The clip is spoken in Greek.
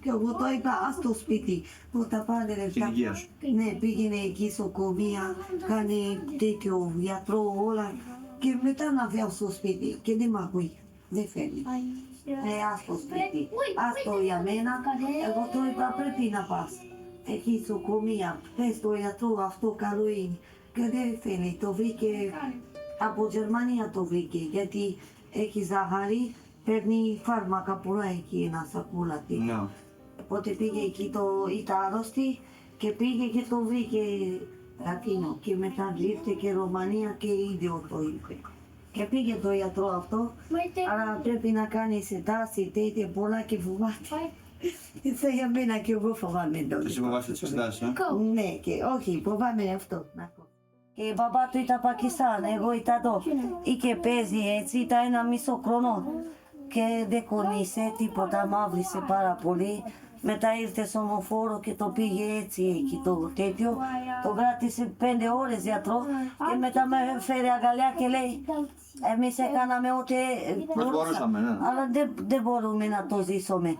Και εγώ το είπα, ας το σπίτι, που τα πάνε Στην λεφτά. υγεία σου. Ναι, πήγαινε εκεί σοκομεία, κάνει τέτοιο γιατρό, όλα. Και μετά να φέρω στο σπίτι και δεν μ' ακούει, δεν φέρνει. Ας το σπίτι, ας το για μένα. Εγώ το είπα, πρέπει να πας. Εκεί σοκομεία, πες το γιατρό, αυτό καλό είναι. Και δεν φέρνει, το βρήκε, από Γερμανία το βρήκε, γιατί έχει ζάχαρη, παίρνει φάρμακα πολλά εκεί, ένα σακούλα. Ναι. Οπότε πήγε εκεί, ήταν άρρωστη και πήγε και το βρήκε Latino και μετά ήρθε και Ρωμανία και ίδιο το είπε. Και πήγε το γιατρό αυτό, αλλά πρέπει να κάνει εξετάσεις τέτοια πολλά και φοβάται. Ήρθε για μένα και εγώ φοβάμαι το. Εσύ φοβάσαι τις εξετάσεις, Ναι, και όχι, φοβάμαι αυτό. Και η μπαμπά του ήταν Πακιστάν, εγώ ήταν εδώ. Και παίζει έτσι, ήταν ένα μισό χρόνο. Και δεν κονίσε τίποτα, μαύρισε πάρα πολύ. Μετά ήρθε στο μοφόρο και το πήγε έτσι εκεί το τέτοιο. Το κράτησε 5 ώρες γιατρό και μετά με φέρε αγκαλιά και λέει εμείς έκαναμε ό,τι μπορούσαμε, ναι. αλλά δεν μπορούμε να το ζήσουμε.